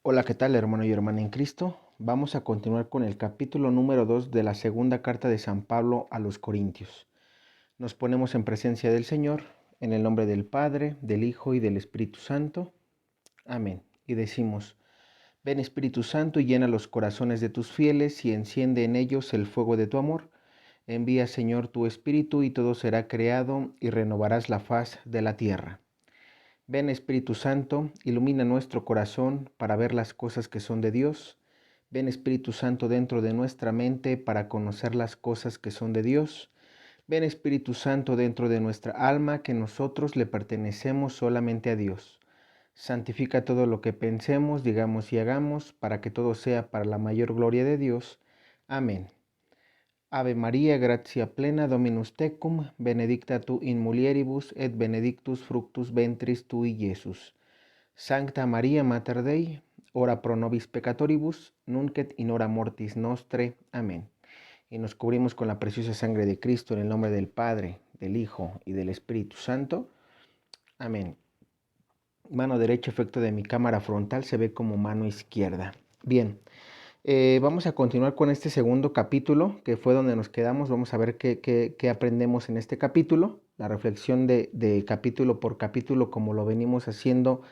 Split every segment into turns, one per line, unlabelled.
Hola, ¿qué tal, hermano y hermana en Cristo? Vamos a continuar con el capítulo número 2 de la segunda carta de San Pablo a los Corintios. Nos ponemos en presencia del Señor, en el nombre del Padre, del Hijo y del Espíritu Santo. Amén. Y decimos: Ven, Espíritu Santo, y llena los corazones de tus fieles y enciende en ellos el fuego de tu amor. Envía, Señor, tu Espíritu y todo será creado y renovarás la faz de la tierra. Ven, Espíritu Santo, ilumina nuestro corazón para ver las cosas que son de Dios. Ven, Espíritu Santo, dentro de nuestra mente para conocer las cosas que son de Dios. Ven, Espíritu Santo, dentro de nuestra alma, que nosotros le pertenecemos solamente a Dios. Santifica todo lo que pensemos, digamos y hagamos, para que todo sea para la mayor gloria de Dios. Amén. Ave María, gratia plena, Dominus tecum, benedicta tu in mulieribus, et benedictus fructus ventris tui, Iesus. Sancta Maria Mater Dei, ora pro nobis peccatoribus, nunc et in hora mortis nostre. Amén. Y nos cubrimos con la preciosa sangre de Cristo en el nombre del Padre, del Hijo y del Espíritu Santo. Amén. Mano derecha, efecto de mi cámara frontal, se ve como mano izquierda. Bien, vamos a continuar con este segundo capítulo, que fue donde nos quedamos. Vamos a ver qué aprendemos en este capítulo. La reflexión de capítulo por capítulo, como lo venimos haciendo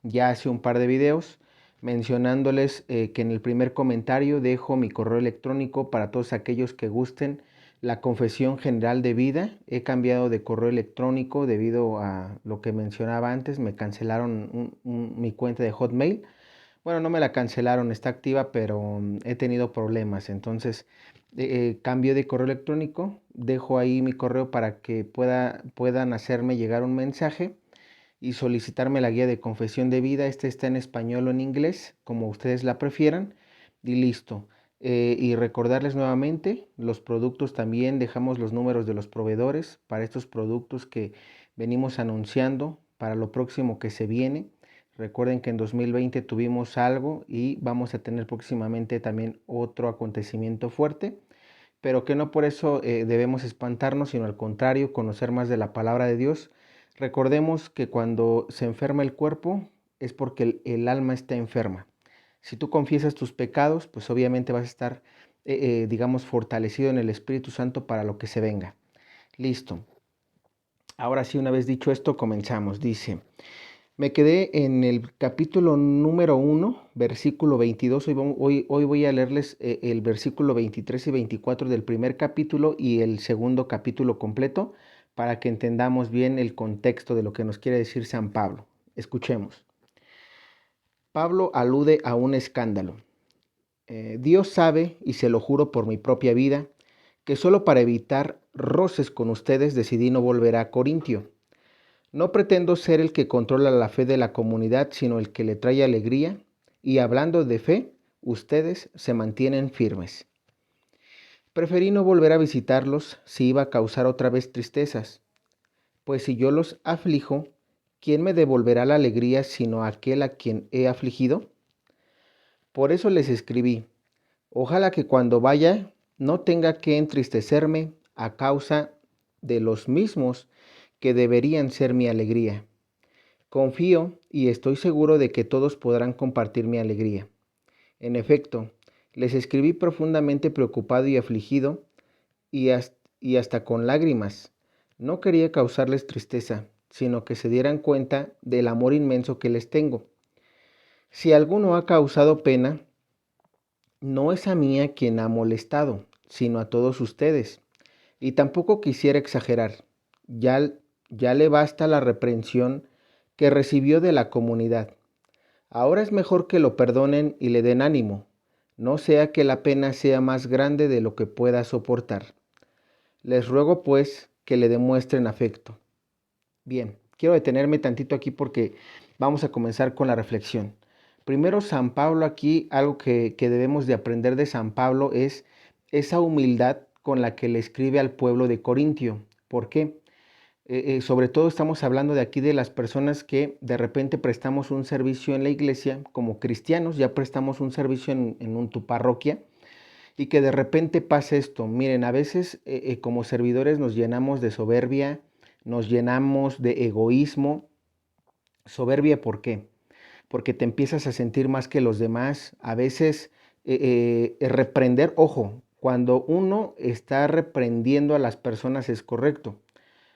ya hace un par de videos, mencionándoles que en el primer comentario dejo mi correo electrónico para todos aquellos que gusten la confesión general de vida. He cambiado de correo electrónico debido a lo que mencionaba antes. Me cancelaron mi cuenta de Hotmail. Bueno, no me la cancelaron, está activa, pero he tenido problemas. Entonces, cambio de correo electrónico, dejo ahí mi correo para que puedan hacerme llegar un mensaje y solicitarme la guía de confesión de vida. Esta está en español o en inglés, como ustedes la prefieran, y listo. Y recordarles nuevamente, los productos también, dejamos los números de los proveedores para estos productos que venimos anunciando para lo próximo que se viene. Recuerden que en 2020 tuvimos algo y vamos a tener próximamente también otro acontecimiento fuerte, pero que no por eso debemos espantarnos, sino al contrario, conocer más de la palabra de Dios. Recordemos que cuando se enferma el cuerpo es porque el alma está enferma. Si tú confiesas tus pecados, pues obviamente vas a estar, digamos, fortalecido en el Espíritu Santo para lo que se venga. Listo. Ahora sí, una vez dicho esto, comenzamos. Dice: me quedé en el capítulo número 1, versículo 22. Hoy voy a leerles el versículo 23 y 24 del primer capítulo y el segundo capítulo completo para que entendamos bien el contexto de lo que nos quiere decir San Pablo. Escuchemos. Pablo alude a un escándalo. Dios sabe, y se lo juro por mi propia vida, que solo para evitar roces con ustedes decidí no volver a Corintio. No pretendo ser el que controla la fe de la comunidad, sino el que le trae alegría, y hablando de fe, ustedes se mantienen firmes. Preferí no volver a visitarlos si iba a causar otra vez tristezas, pues si yo los aflijo, ¿quién me devolverá la alegría sino aquel a quien he afligido? Por eso les escribí: ojalá que cuando vaya no tenga que entristecerme a causa de los mismos que deberían ser mi alegría. Confío y estoy seguro de que todos podrán compartir mi alegría. En efecto, les escribí profundamente preocupado y afligido y hasta con lágrimas. No quería causarles tristeza, sino que se dieran cuenta del amor inmenso que les tengo. Si alguno ha causado pena, no es a mí a quien ha molestado, sino a todos ustedes. Y tampoco quisiera exagerar. Ya, ya le basta la reprensión que recibió de la comunidad. Ahora es mejor que lo perdonen y le den ánimo, no sea que la pena sea más grande de lo que pueda soportar. Les ruego pues que le demuestren afecto. Bien, quiero detenerme tantito aquí porque vamos a comenzar con la reflexión. Primero, San Pablo aquí, algo que debemos de aprender de San Pablo es esa humildad con la que le escribe al pueblo de Corintio. ¿Por qué? Sobre todo estamos hablando de aquí de las personas que de repente prestamos un servicio en la iglesia como cristianos, ya prestamos un servicio en tu parroquia, y que de repente pasa esto. Miren, a veces como servidores nos llenamos de soberbia, nos llenamos de egoísmo. ¿Soberbia por qué? porque te empiezas a sentir más que los demás. A veces reprender, ojo, cuando uno está reprendiendo a las personas es correcto.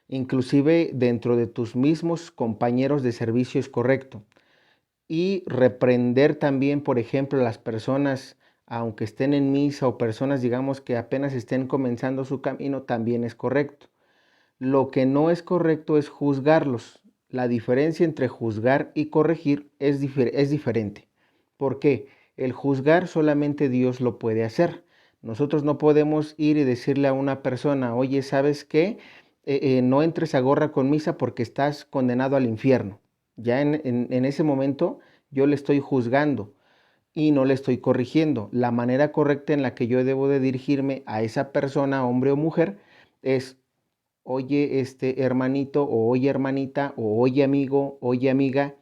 Inclusive dentro de tus mismos compañeros de servicio es correcto. Y reprender también, por ejemplo, a las personas, aunque estén en misa o personas, digamos, que apenas estén comenzando su camino, también es correcto. Lo que no es correcto es juzgarlos. La diferencia entre juzgar y corregir es diferente. ¿Por qué? El juzgar solamente Dios lo puede hacer. Nosotros no podemos ir y decirle a una persona, oye, ¿sabes qué? No entres a gorra con misa porque estás condenado al infierno. Ya en ese momento yo le estoy juzgando y no le estoy corrigiendo. La manera correcta en la que yo debo de dirigirme a esa persona, hombre o mujer, es oye, hermanito, o oye, hermanita, o oye, amigo, oye, amiga,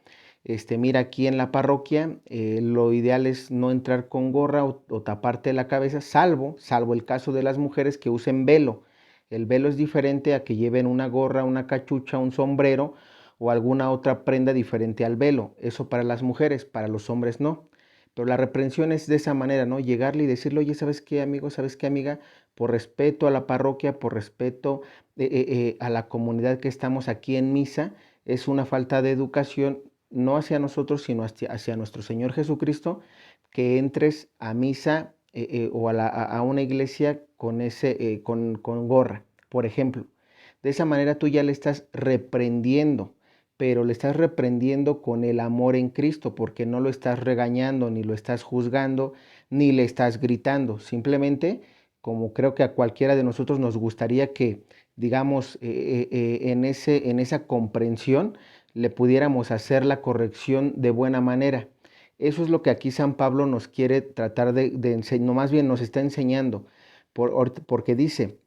mira, aquí en la parroquia, lo ideal es no entrar con gorra o taparte la cabeza, salvo el caso de las mujeres que usen velo. El velo es diferente a que lleven una gorra, una cachucha, un sombrero o alguna otra prenda diferente al velo. Eso para las mujeres, para los hombres no. Pero la reprensión es de esa manera, ¿no? Llegarle y decirle, oye, ¿sabes qué, amigo? ¿Sabes qué, amiga? Por respeto a la parroquia, por respeto a la comunidad que estamos aquí en misa, es una falta de educación, no hacia nosotros, sino hacia nuestro Señor Jesucristo, que entres a misa o a una iglesia con gorra, por ejemplo. De esa manera tú ya le estás reprendiendo, pero le estás reprendiendo con el amor en Cristo, porque no lo estás regañando, ni lo estás juzgando, ni le estás gritando. Simplemente, como creo que a cualquiera de nosotros nos gustaría que, digamos, en esa comprensión le pudiéramos hacer la corrección de buena manera. Eso es lo que aquí San Pablo nos quiere tratar de enseñar, no, más bien nos está enseñando, porque dice,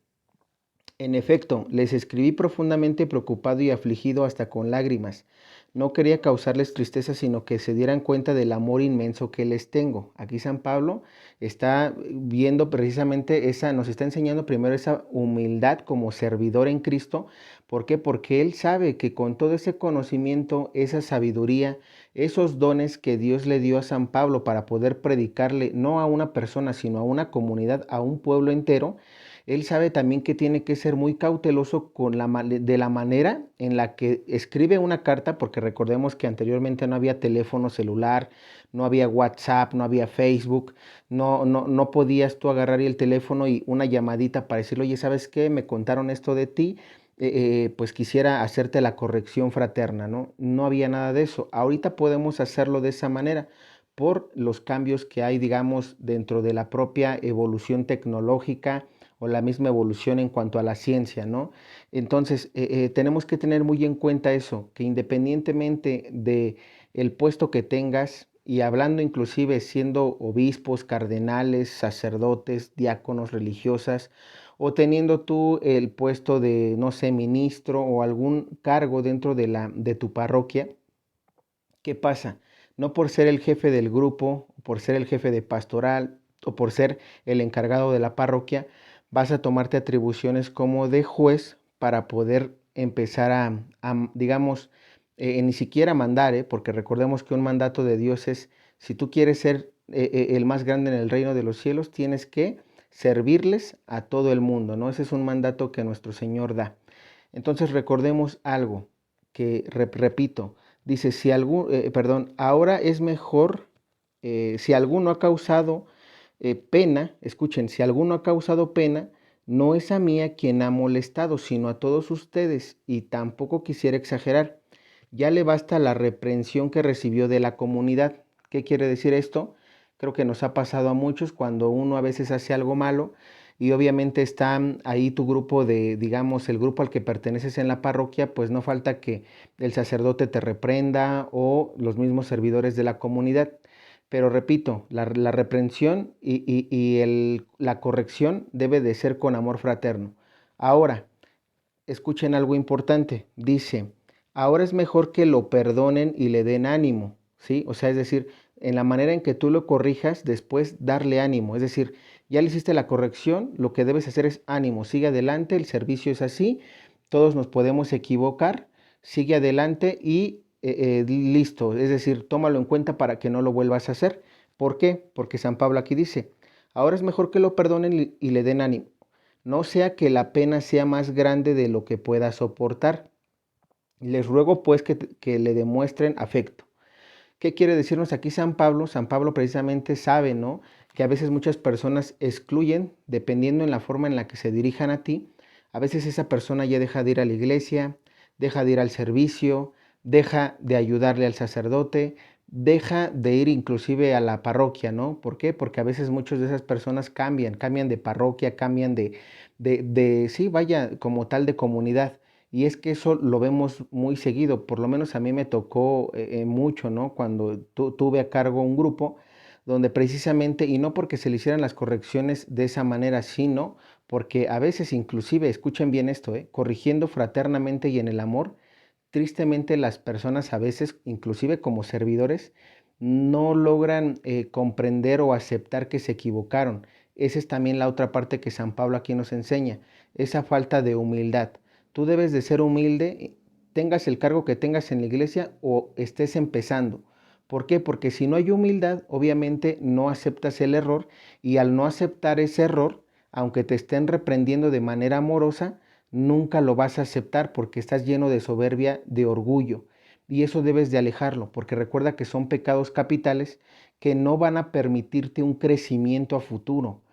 en efecto, les escribí profundamente preocupado y afligido hasta con lágrimas. No quería causarles tristeza, sino que se dieran cuenta del amor inmenso que les tengo. Aquí San Pablo está viendo precisamente nos está enseñando primero esa humildad como servidor en Cristo. ¿Por qué? Porque él sabe que con todo ese conocimiento, esa sabiduría, esos dones que Dios le dio a San Pablo para poder predicarle no a una persona, sino a una comunidad, a un pueblo entero, él sabe también que tiene que ser muy cauteloso de la manera en la que escribe una carta, porque recordemos que anteriormente no había teléfono celular, no había WhatsApp, no había Facebook, no podías tú agarrar el teléfono y una llamadita para decirle, oye, ¿sabes qué? Me contaron esto de ti, pues quisiera hacerte la corrección fraterna, ¿no? No había nada de eso. Ahorita podemos hacerlo de esa manera por los cambios que hay, digamos, dentro de la propia evolución tecnológica o la misma evolución en cuanto a la ciencia, ¿no? Entonces, tenemos que tener muy en cuenta eso, que independientemente de el puesto que tengas, y hablando inclusive siendo obispos, cardenales, sacerdotes, diáconos, religiosas, o teniendo tú el puesto de, no sé, ministro o algún cargo dentro de tu parroquia, ¿qué pasa? No por ser el jefe del grupo, por ser el jefe de pastoral o por ser el encargado de la parroquia, vas a tomarte atribuciones como de juez para poder empezar digamos, ni siquiera mandar, porque recordemos que un mandato de Dios es, si tú quieres ser el más grande en el reino de los cielos, tienes que servirles a todo el mundo, ¿no? Ese es un mandato que nuestro Señor da. Entonces recordemos algo que, repito, dice, ahora es mejor, si alguno ha causado pena, escuchen, si alguno ha causado pena, no es a mí a quien ha molestado, sino a todos ustedes, y tampoco quisiera exagerar. Ya le basta la reprensión que recibió de la comunidad. ¿Qué quiere decir esto? Creo que nos ha pasado a muchos cuando uno a veces hace algo malo y obviamente está ahí tu grupo digamos, el grupo al que perteneces en la parroquia, pues no falta que el sacerdote te reprenda o los mismos servidores de la comunidad. Pero repito, la reprensión y la corrección debe de ser con amor fraterno. Ahora, escuchen algo importante. Dice, ahora es mejor que lo perdonen y le den ánimo, ¿sí? O sea, es decir, en la manera en que tú lo corrijas, después darle ánimo. Es decir, ya le hiciste la corrección, lo que debes hacer es ánimo, sigue adelante, el servicio es así, todos nos podemos equivocar, sigue adelante y listo, es decir, tómalo en cuenta para que no lo vuelvas a hacer. ¿Por qué? Porque San Pablo aquí dice, ahora es mejor que lo perdonen y le den ánimo, no sea que la pena sea más grande de lo que pueda soportar. Les ruego pues que le demuestren afecto. ¿Qué quiere decirnos aquí San Pablo? San Pablo precisamente sabe, ¿no? Que a veces muchas personas excluyen, dependiendo en la forma en la que se dirijan a ti. A veces esa persona ya deja de ir a la iglesia, deja de ir al servicio, deja de ayudarle al sacerdote, deja de ir inclusive a la parroquia, ¿no? ¿Por qué? Porque a veces muchas de esas personas cambian de parroquia, cambian sí, vaya, como tal de comunidad. Y es que eso lo vemos muy seguido, por lo menos a mí me tocó mucho, ¿no? Cuando tuve a cargo un grupo donde precisamente, y no porque se le hicieran las correcciones de esa manera, sino porque a veces inclusive, escuchen bien esto, corrigiendo fraternamente y en el amor, tristemente las personas a veces, inclusive como servidores, no logran comprender o aceptar que se equivocaron. Esa es también la otra parte que San Pablo aquí nos enseña, esa falta de humildad. Tú debes de ser humilde, tengas el cargo que tengas en la iglesia o estés empezando. ¿Por qué? Porque si no hay humildad, obviamente no aceptas el error y al no aceptar ese error, aunque te estén reprendiendo de manera amorosa, nunca lo vas a aceptar porque estás lleno de soberbia, de orgullo. Y eso debes de alejarlo, porque recuerda que son pecados capitales que no van a permitirte un crecimiento a futuro.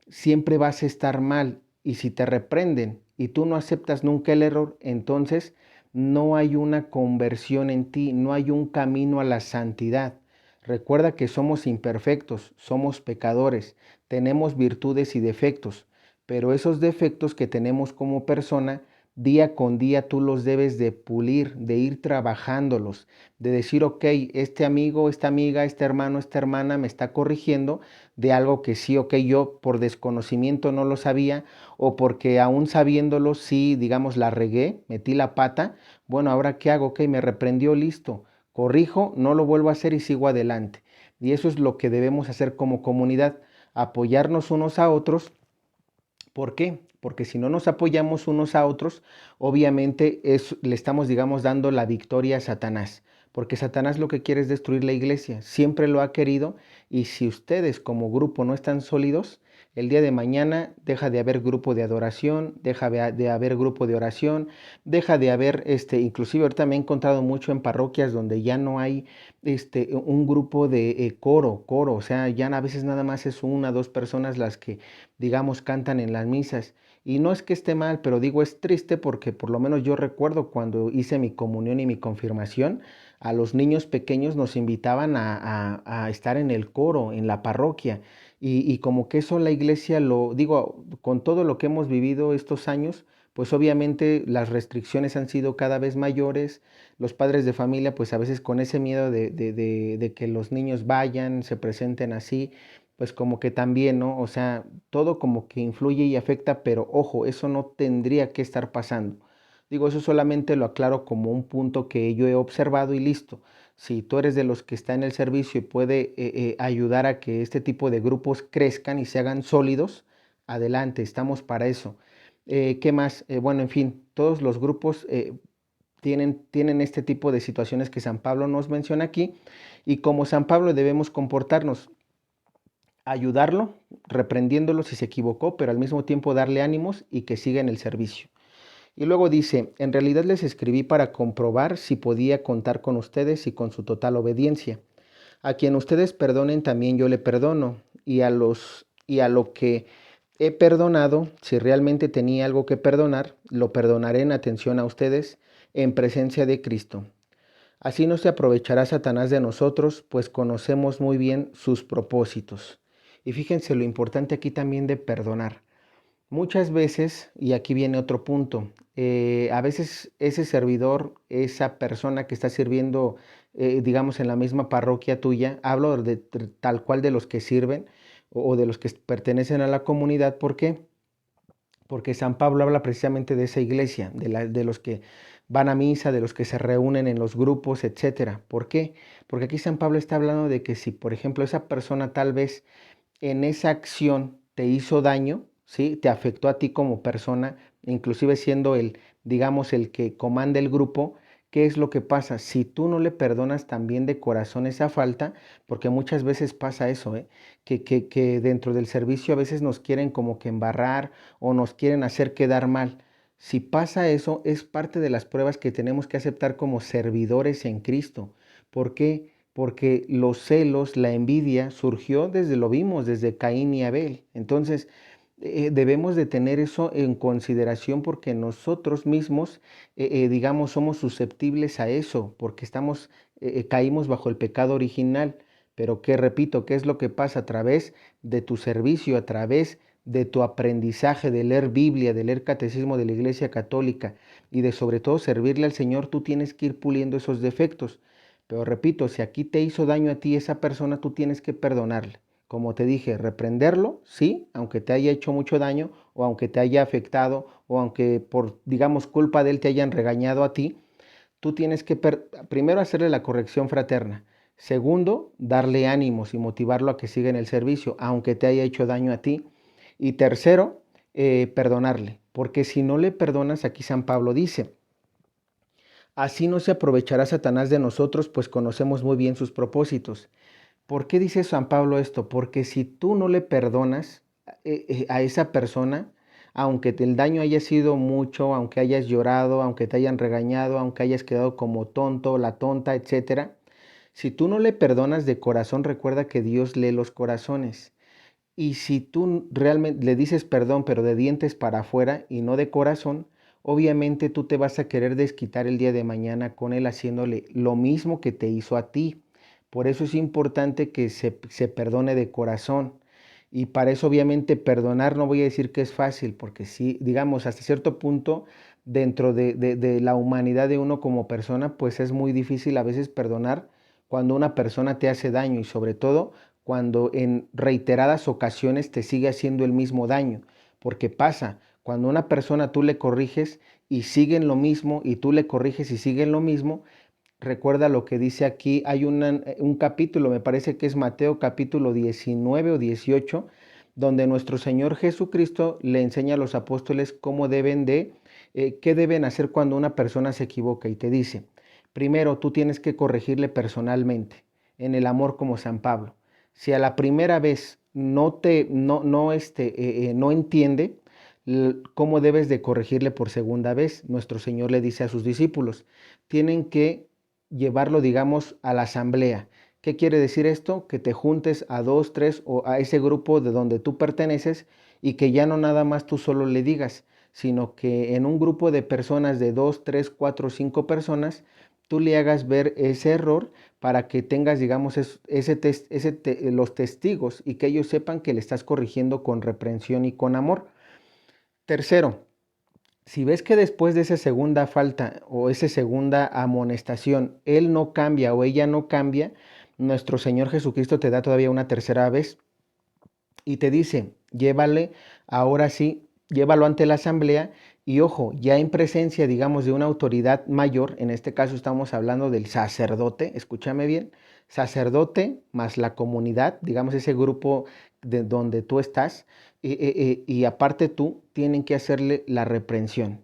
Siempre vas a estar mal y si te reprenden y tú no aceptas nunca el error, entonces no hay una conversión en ti, no hay un camino a la santidad. Recuerda que somos imperfectos, somos pecadores, tenemos virtudes y defectos, pero esos defectos que tenemos como persona, día con día tú los debes de pulir, de ir trabajándolos, de decir, ok, este amigo, esta amiga, este hermano, esta hermana me está corrigiendo de algo que sí, ok, yo por desconocimiento no lo sabía o porque aún sabiéndolo sí, digamos, la regué, metí la pata, bueno, ahora qué hago, ok, me reprendió, listo, corrijo, no lo vuelvo a hacer y sigo adelante. Y eso es lo que debemos hacer como comunidad, apoyarnos unos a otros. ¿Por qué? Porque si no nos apoyamos unos a otros, obviamente le estamos, digamos, dando la victoria a Satanás. Porque Satanás lo que quiere es destruir la iglesia. Siempre lo ha querido. Y si ustedes como grupo no están sólidos, el día de mañana deja de haber grupo de adoración, deja de haber grupo de oración, deja de haber, inclusive ahorita me he encontrado mucho en parroquias donde ya no hay un grupo de coro, o sea, ya a veces nada más es una, dos personas las que digamos, cantan en las misas. Y no es que esté mal, pero digo, es triste porque por lo menos yo recuerdo cuando hice mi comunión y mi confirmación, a los niños pequeños nos invitaban a estar en el coro, en la parroquia. Y como que eso la iglesia lo, digo, con todo lo que hemos vivido estos años, pues obviamente las restricciones han sido cada vez mayores, los padres de familia pues a veces con ese miedo de que los niños vayan, se presenten así, pues como que también, ¿no? O sea, todo como que influye y afecta, pero ojo, eso no tendría que estar pasando. Digo, eso solamente lo aclaro como un punto que yo he observado y listo. Si tú eres de los que está en el servicio y puede ayudar a que este tipo de grupos crezcan y se hagan sólidos, adelante, estamos para eso. ¿Qué más? Bueno, en fin, todos los grupos tienen este tipo de situaciones que San Pablo nos menciona aquí y como San Pablo debemos comportarnos ayudarlo, reprendiéndolo si se equivocó, pero al mismo tiempo darle ánimos y que siga en el servicio. Y luego dice, en realidad les escribí para comprobar si podía contar con ustedes y con su total obediencia. A quien ustedes perdonen también yo le perdono, y a lo que he perdonado, si realmente tenía algo que perdonar, lo perdonaré en atención a ustedes en presencia de Cristo. Así no se aprovechará Satanás de nosotros, pues conocemos muy bien sus propósitos. Y fíjense lo importante aquí también de perdonar. Muchas veces, y aquí viene otro punto, a veces ese servidor, esa persona que está sirviendo, digamos, en la misma parroquia tuya, hablo de tal cual de los que sirven o de los que pertenecen a la comunidad. ¿Por qué? Porque San Pablo habla precisamente de esa iglesia, de los que van a misa, de los que se reúnen en los grupos, etcétera. ¿Por qué? Porque aquí San Pablo está hablando de que si, por ejemplo, esa persona tal vez en esa acción te hizo daño, ¿sí? Te afectó a ti como persona, inclusive siendo el, digamos, el que comanda el grupo, ¿qué es lo que pasa? Si tú no le perdonas también de corazón esa falta, porque muchas veces pasa eso, que dentro del servicio a veces nos quieren como que embarrar o nos quieren hacer quedar mal. Si pasa eso, es parte de las pruebas que tenemos que aceptar como servidores en Cristo. ¿Por qué? Porque los celos, la envidia surgió desde, lo vimos, desde Caín y Abel. Entonces, debemos de tener eso en consideración porque nosotros mismos, digamos, somos susceptibles a eso, porque caímos bajo el pecado original. Pero que repito, ¿qué es lo que pasa? A través de tu servicio, a través de tu aprendizaje, de leer Biblia, de leer catecismo de la Iglesia Católica y de sobre todo servirle al Señor, tú tienes que ir puliendo esos defectos. Pero repito, si aquí te hizo daño a ti esa persona, tú tienes que perdonarle. Como te dije, reprenderlo, sí, aunque te haya hecho mucho daño o aunque te haya afectado o aunque por, digamos, culpa de él te hayan regañado a ti, tú tienes que primero hacerle la corrección fraterna. Segundo, darle ánimos y motivarlo a que siga en el servicio, aunque te haya hecho daño a ti. Y tercero, perdonarle, porque si no le perdonas, aquí San Pablo dice, así no se aprovechará Satanás de nosotros, pues conocemos muy bien sus propósitos. ¿Por qué dice San Pablo esto? Porque si tú no le perdonas a esa persona, aunque el daño haya sido mucho, aunque hayas llorado, aunque te hayan regañado, aunque hayas quedado como tonto, la tonta, etcétera, si tú no le perdonas de corazón, recuerda que Dios lee los corazones. Y si tú realmente le dices perdón, pero de dientes para afuera y no de corazón, obviamente tú te vas a querer desquitar el día de mañana con él haciéndole lo mismo que te hizo a ti. Por eso es importante que se perdone de corazón. Y para eso obviamente perdonar no voy a decir que es fácil, porque sí, digamos, hasta cierto punto, dentro de la humanidad de uno como persona, pues es muy difícil a veces perdonar cuando una persona te hace daño y sobre todo cuando en reiteradas ocasiones te sigue haciendo el mismo daño. Porque pasa, cuando una persona tú le corriges y siguen lo mismo y tú le corriges y siguen lo mismo, recuerda lo que dice aquí, hay un capítulo, me parece que es Mateo capítulo 19 o 18, donde nuestro Señor Jesucristo le enseña a los apóstoles qué deben hacer cuando una persona se equivoca y te dice, primero tú tienes que corregirle personalmente, en el amor como San Pablo. Si a la primera vez no entiende, cómo debes de corregirle por segunda vez, nuestro Señor le dice a sus discípulos, tienen que llevarlo, digamos, a la asamblea. ¿Qué quiere decir esto? Que te juntes a dos, tres o a ese grupo de donde tú perteneces y que ya no nada más tú solo le digas, sino que en un grupo de personas de dos, tres, cuatro, cinco personas, tú le hagas ver ese error para que tengas, digamos, los testigos y que ellos sepan que le estás corrigiendo con reprensión y con amor. Tercero, si ves que después de esa segunda falta o esa segunda amonestación, él no cambia o ella no cambia, nuestro Señor Jesucristo te da todavía una tercera vez y te dice, ahora sí, llévalo ante la asamblea y ojo, ya en presencia, digamos, de una autoridad mayor, en este caso estamos hablando del sacerdote, escúchame bien, sacerdote más la comunidad, digamos, ese grupo de donde tú estás, y aparte tú, tienen que hacerle la reprensión.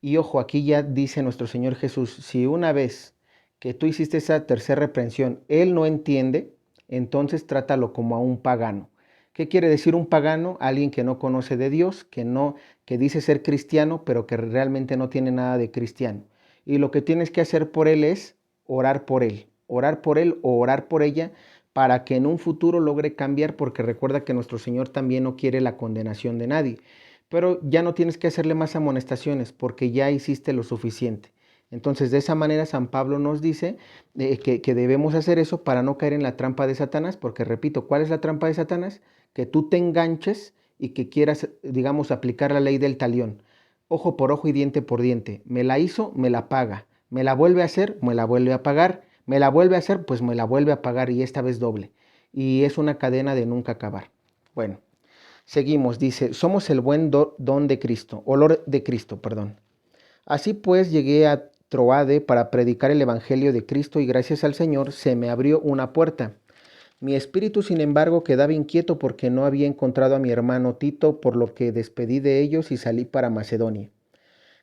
Y ojo, aquí ya dice nuestro Señor Jesús, si una vez que tú hiciste esa tercera reprensión, él no entiende, entonces trátalo como a un pagano. ¿Qué quiere decir un pagano? Alguien que no conoce de Dios, que dice ser cristiano, pero que realmente no tiene nada de cristiano. Y lo que tienes que hacer por él es orar por él o orar por ella para que en un futuro logre cambiar, porque recuerda que nuestro Señor también no quiere la condenación de nadie, pero ya no tienes que hacerle más amonestaciones porque ya hiciste lo suficiente. Entonces, de esa manera, San Pablo nos dice que debemos hacer eso para no caer en la trampa de Satanás, porque repito, ¿cuál es la trampa de Satanás? Que tú te enganches y que quieras, digamos, aplicar la ley del talión. Ojo por ojo y diente por diente. Me la hizo, me la paga. Me la vuelve a hacer, me la vuelve a pagar. Me la vuelve a hacer, pues me la vuelve a pagar y esta vez doble. Y es una cadena de nunca acabar. Bueno. Seguimos, dice, somos el buen don de Cristo, olor de Cristo, perdón. Así pues llegué a Troade para predicar el Evangelio de Cristo y gracias al Señor se me abrió una puerta. Mi espíritu, sin embargo, quedaba inquieto porque no había encontrado a mi hermano Tito, por lo que despedí de ellos y salí para Macedonia.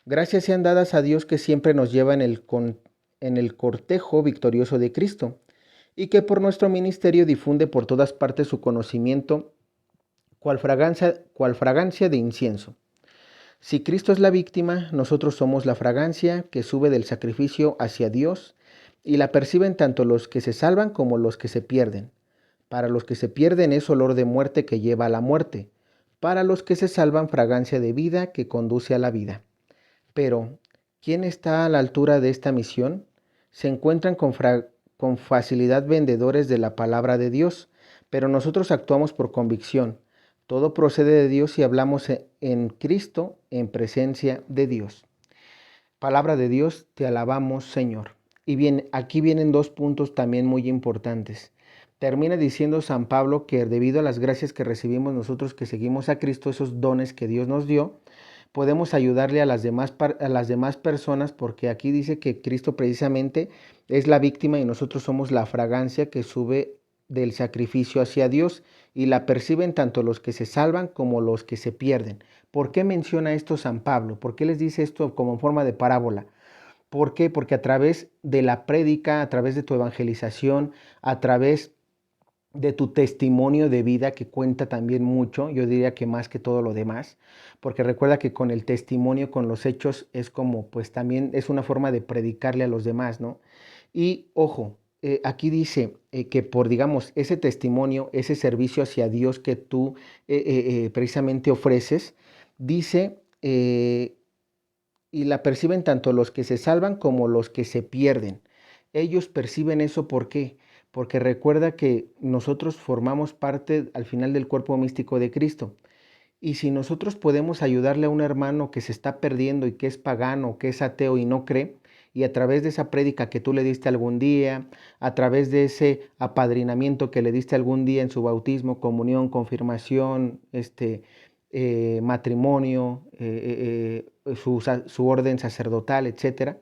Gracias sean dadas a Dios que siempre nos lleva en el en el cortejo victorioso de Cristo, y que por nuestro ministerio difunde por todas partes su conocimiento, cual fragancia de incienso. Si Cristo es la víctima, nosotros somos la fragancia que sube del sacrificio hacia Dios, y la perciben tanto los que se salvan como los que se pierden. Para los que se pierden es olor de muerte que lleva a la muerte, para los que se salvan fragancia de vida que conduce a la vida. Pero, ¿quién está a la altura de esta misión? Se encuentran con facilidad vendedores de la palabra de Dios, pero nosotros actuamos por convicción. Todo procede de Dios y hablamos en Cristo en presencia de Dios. Palabra de Dios, te alabamos, Señor. Y bien, aquí vienen dos puntos también muy importantes. Termina diciendo San Pablo que debido a las gracias que recibimos nosotros que seguimos a Cristo, esos dones que Dios nos dio, podemos ayudarle a las demás personas, porque aquí dice que Cristo precisamente es la víctima y nosotros somos la fragancia que sube del sacrificio hacia Dios, y la perciben tanto los que se salvan como los que se pierden. ¿Por qué menciona esto San Pablo? ¿Por qué les dice esto como en forma de parábola? ¿Por qué? Porque a través de la prédica, a través de tu evangelización, a través de tu testimonio de vida, que cuenta también mucho, yo diría que más que todo lo demás, porque recuerda que con el testimonio, con los hechos, es como, pues también es una forma de predicarle a los demás, ¿no? Y ojo, aquí dice que por, digamos, ese testimonio, ese servicio hacia Dios que tú precisamente ofreces, dice, y la perciben tanto los que se salvan como los que se pierden. Ellos perciben eso, ¿por qué? Porque recuerda que nosotros formamos parte al final del cuerpo místico de Cristo. Y si nosotros podemos ayudarle a un hermano que se está perdiendo y que es pagano, que es ateo y no cree, y a través de esa prédica que tú le diste algún día, a través de ese apadrinamiento que le diste algún día en su bautismo, comunión, confirmación, matrimonio, su orden sacerdotal, etcétera,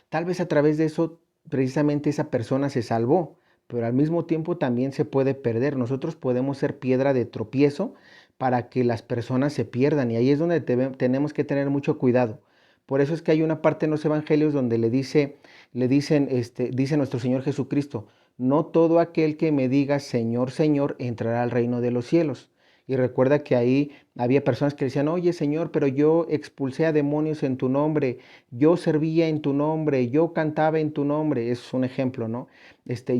tal vez a través de eso precisamente esa persona se salvó, pero al mismo tiempo también se puede perder. Nosotros podemos ser piedra de tropiezo para que las personas se pierdan, y ahí es donde tenemos que tener mucho cuidado. Por eso es que hay una parte en los evangelios donde dice nuestro Señor Jesucristo: no todo aquel que me diga Señor, Señor, entrará al reino de los cielos. Y recuerda que ahí había personas que decían: oye Señor, pero yo expulsé a demonios en tu nombre, yo servía en tu nombre, yo cantaba en tu nombre. Es un ejemplo, ¿no?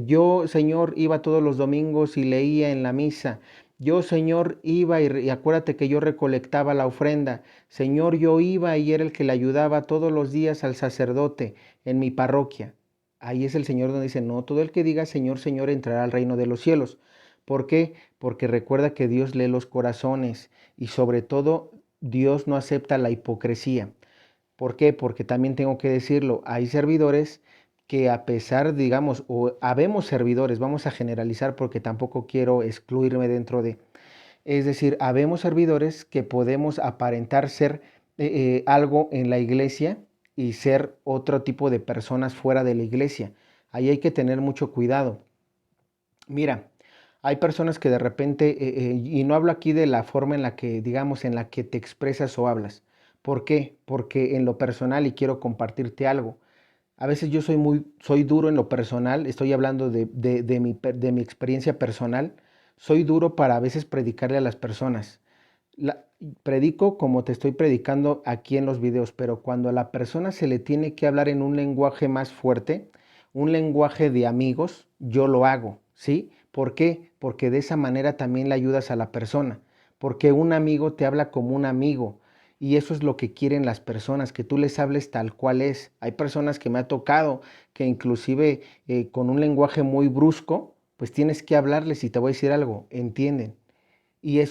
Yo, Señor, iba todos los domingos y leía en la misa. Yo, Señor, iba y acuérdate que yo recolectaba la ofrenda. Señor, yo iba y era el que le ayudaba todos los días al sacerdote en mi parroquia. Ahí es el Señor donde dice: no, todo el que diga Señor, Señor entrará al reino de los cielos. ¿Por qué? Porque recuerda que Dios lee los corazones, y sobre todo Dios no acepta la hipocresía. ¿Por qué? Porque también tengo que decirlo, hay servidores que, a pesar, digamos, o habemos servidores, vamos a generalizar porque tampoco quiero excluirme dentro de, es decir, habemos servidores que podemos aparentar ser algo en la iglesia y ser otro tipo de personas fuera de la iglesia. Ahí hay que tener mucho cuidado. Mira, hay personas que de repente, y no hablo aquí de la forma en la que, digamos, en la que te expresas o hablas. ¿Por qué? Porque en lo personal, y quiero compartirte algo, a veces yo soy duro en lo personal, estoy hablando de mi experiencia personal. Soy duro para a veces predicarle a las personas. La- Predico como te estoy predicando aquí en los videos, pero cuando a la persona se le tiene que hablar en un lenguaje más fuerte, un lenguaje de amigos, yo lo hago, ¿sí? ¿Por qué? Porque de esa manera también le ayudas a la persona, porque un amigo te habla como un amigo, y eso es lo que quieren las personas, que tú les hables tal cual es. Hay personas que me ha tocado que inclusive con un lenguaje muy brusco, pues tienes que hablarles, y te voy a decir algo, entienden. Y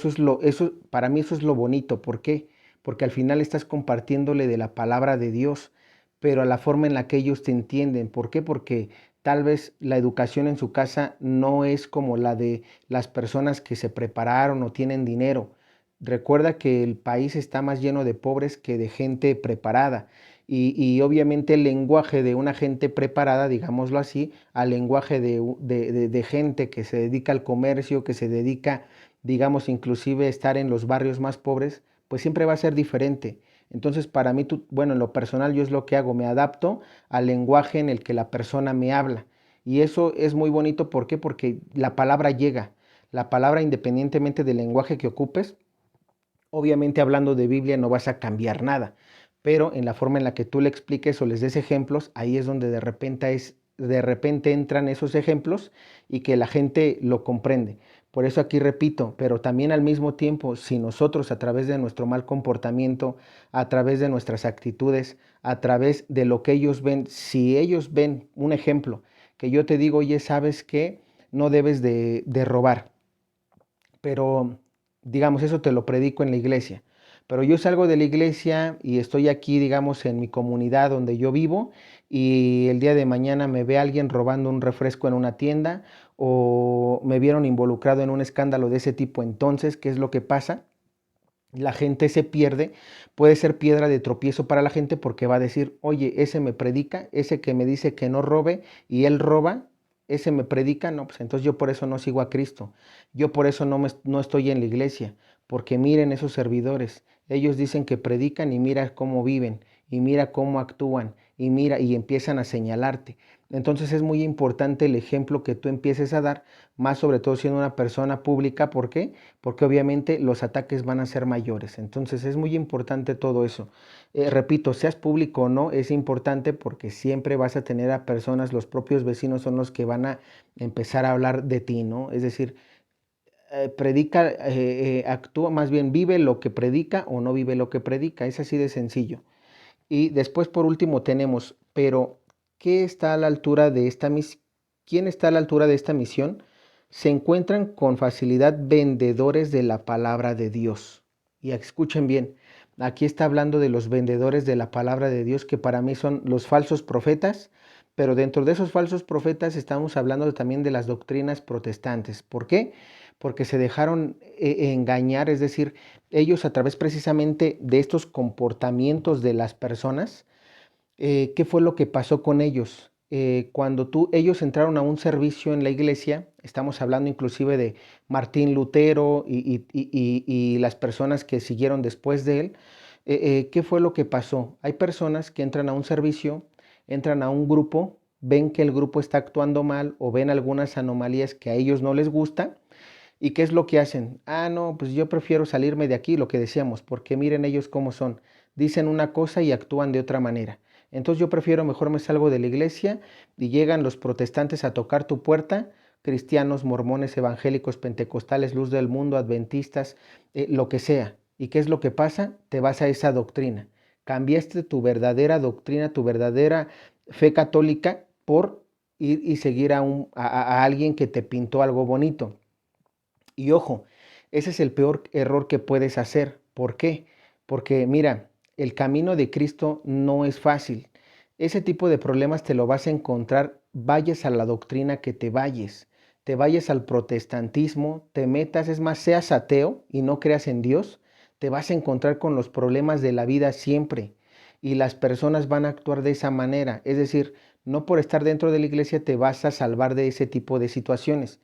para mí eso es lo bonito. ¿Por qué? Porque al final estás compartiéndole de la palabra de Dios, pero a la forma en la que ellos te entienden. ¿Por qué? Porque tal vez la educación en su casa no es como la de las personas que se prepararon o tienen dinero. Recuerda que el país está más lleno de pobres que de gente preparada. Y obviamente el lenguaje de una gente preparada, digámoslo así, al lenguaje de gente que se dedica al comercio, que se dedica, digamos, inclusive estar en los barrios más pobres, pues siempre va a ser diferente. Entonces, para mí, bueno, en lo personal yo es lo que hago, me adapto al lenguaje en el que la persona me habla. Y eso es muy bonito, ¿por qué? Porque la palabra llega. La palabra, independientemente del lenguaje que ocupes, obviamente hablando de Biblia no vas a cambiar nada, pero en la forma en la que tú le expliques o les des ejemplos, ahí es donde de repente entran esos ejemplos y que la gente lo comprende. Por eso aquí repito, pero también al mismo tiempo, si nosotros a través de nuestro mal comportamiento, a través de nuestras actitudes, a través de lo que ellos ven, si ellos ven un ejemplo, que yo te digo, oye, ¿sabes qué? No debes de robar, pero digamos, eso te lo predico en la iglesia. Pero yo salgo de la iglesia y estoy aquí, digamos, en mi comunidad donde yo vivo y el día de mañana me ve alguien robando un refresco en una tienda o me vieron involucrado en un escándalo de ese tipo. Entonces, ¿qué es lo que pasa? La gente se pierde, puede ser piedra de tropiezo para la gente porque va a decir, oye, ese me predica, ese que me dice que no robe y él roba, ese me predica, no, pues entonces yo por eso no sigo a Cristo, yo por eso no estoy en la iglesia, porque miren esos servidores, ellos dicen que predican y mira cómo viven y mira cómo actúan y mira y empiezan a señalarte. Entonces es muy importante el ejemplo que tú empieces a dar, más sobre todo siendo una persona pública, ¿por qué? Porque obviamente los ataques van a ser mayores. Entonces es muy importante todo eso. Repito, seas público o no, es importante porque siempre vas a tener a personas, los propios vecinos son los que van a empezar a hablar de ti, ¿no? Es decir, predica, actúa, más bien vive lo que predica o no vive lo que predica. Es así de sencillo. Y después, por último, tenemos, pero ¿qué está a la altura de esta misión? ¿Quién está a la altura de esta misión? Se encuentran con facilidad vendedores de la palabra de Dios. Y escuchen bien, aquí está hablando de los vendedores de la palabra de Dios, que para mí son los falsos profetas, pero dentro de esos falsos profetas estamos hablando también de las doctrinas protestantes. ¿Por qué? Porque se dejaron engañar, es decir, ellos a través precisamente de estos comportamientos de las personas, ¿qué fue lo que pasó con ellos? Cuando ellos entraron a un servicio en la iglesia, estamos hablando inclusive de Martín Lutero y las personas que siguieron después de él, ¿qué fue lo que pasó? Hay personas que entran a un servicio, entran a un grupo, ven que el grupo está actuando mal o ven algunas anomalías que a ellos no les gusta. ¿Y qué es lo que hacen? Ah, no, pues yo prefiero salirme de aquí, lo que decíamos, porque miren ellos cómo son. Dicen una cosa y actúan de otra manera. Entonces yo prefiero, mejor me salgo de la iglesia y llegan los protestantes a tocar tu puerta, cristianos, mormones, evangélicos, pentecostales, luz del mundo, adventistas, lo que sea. ¿Y qué es lo que pasa? Te vas a esa doctrina. Cambiaste tu verdadera doctrina, tu verdadera fe católica por ir y seguir a alguien que te pintó algo bonito. Y ojo, ese es el peor error que puedes hacer. ¿Por qué? Porque mira, el camino de Cristo no es fácil. Ese tipo de problemas te lo vas a encontrar, vayas a la doctrina que te vayas al protestantismo, te metas, es más, seas ateo y no creas en Dios, te vas a encontrar con los problemas de la vida siempre. Y las personas van a actuar de esa manera. Es decir, no por estar dentro de la iglesia te vas a salvar de ese tipo de situaciones.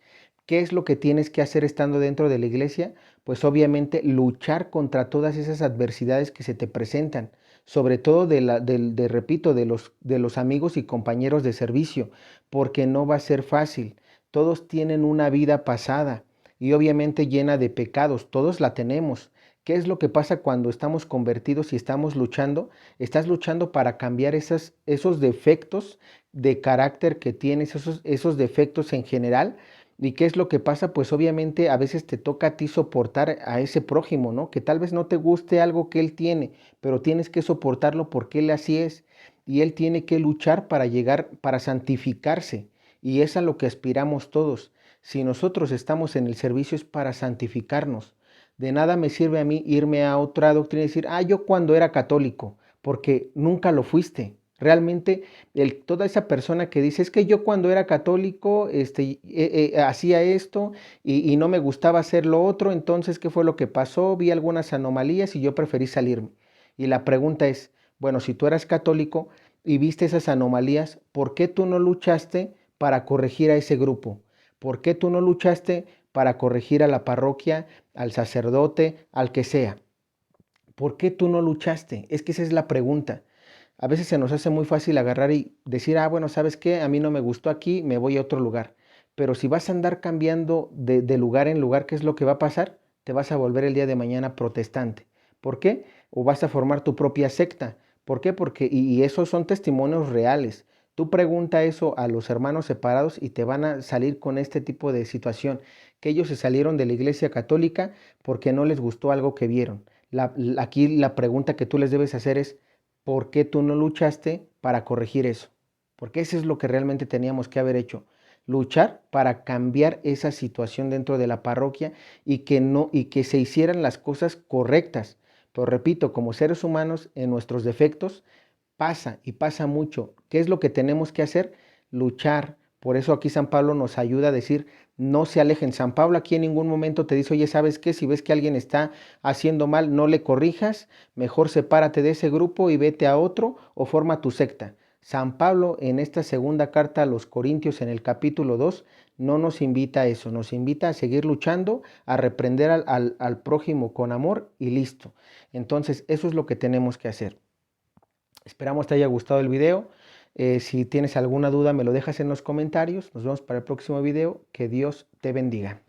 ¿Qué es lo que tienes que hacer estando dentro de la iglesia? Pues obviamente luchar contra todas esas adversidades que se te presentan, sobre todo repito, de los amigos y compañeros de servicio, porque no va a ser fácil. Todos tienen una vida pasada y obviamente llena de pecados, todos la tenemos. ¿Qué es lo que pasa cuando estamos convertidos y estamos luchando? Estás luchando para cambiar esos defectos de carácter que tienes, esos defectos en general. ¿Y qué es lo que pasa? Pues obviamente a veces te toca a ti soportar a ese prójimo, ¿no? Que tal vez no te guste algo que él tiene, pero tienes que soportarlo porque él así es. Y él tiene que luchar para llegar, para santificarse. Y es a lo que aspiramos todos. Si nosotros estamos en el servicio es para santificarnos. De nada me sirve a mí irme a otra doctrina y decir, ah, yo cuando era católico, porque nunca lo fuiste. Realmente toda esa persona que dice, es que yo cuando era católico hacía esto y no me gustaba hacer lo otro, entonces, ¿qué fue lo que pasó? Vi algunas anomalías y yo preferí salirme. Y la pregunta es, bueno, si tú eras católico y viste esas anomalías, ¿por qué tú no luchaste para corregir a ese grupo? ¿Por qué tú no luchaste para corregir a la parroquia, al sacerdote, al que sea? ¿Por qué tú no luchaste? Es que esa es la pregunta. A veces se nos hace muy fácil agarrar y decir, bueno, ¿sabes qué? A mí no me gustó aquí, me voy a otro lugar. Pero si vas a andar cambiando de lugar en lugar, ¿qué es lo que va a pasar? Te vas a volver el día de mañana protestante. ¿Por qué? O vas a formar tu propia secta. ¿Por qué? Porque, y esos son testimonios reales. Tú pregunta eso a los hermanos separados y te van a salir con este tipo de situación, que ellos se salieron de la iglesia católica porque no les gustó algo que vieron. Aquí la pregunta que tú les debes hacer es, ¿por qué tú no luchaste para corregir eso? Porque eso es lo que realmente teníamos que haber hecho. Luchar para cambiar esa situación dentro de la parroquia y que no, y que se hicieran las cosas correctas. Pero repito, como seres humanos, en nuestros defectos, pasa y pasa mucho. ¿Qué es lo que tenemos que hacer? Luchar. Por eso aquí San Pablo nos ayuda a decir, no se alejen. San Pablo aquí en ningún momento te dice, oye, ¿sabes qué? Si ves que alguien está haciendo mal, no le corrijas, mejor sepárate de ese grupo y vete a otro o forma tu secta. San Pablo en esta segunda carta a los Corintios en el capítulo 2 no nos invita a eso, nos invita a seguir luchando, a reprender al prójimo con amor y listo. Entonces eso es lo que tenemos que hacer. Esperamos te haya gustado el video. Si tienes alguna duda me lo dejas en los comentarios. Nos vemos para el próximo video. Que Dios te bendiga.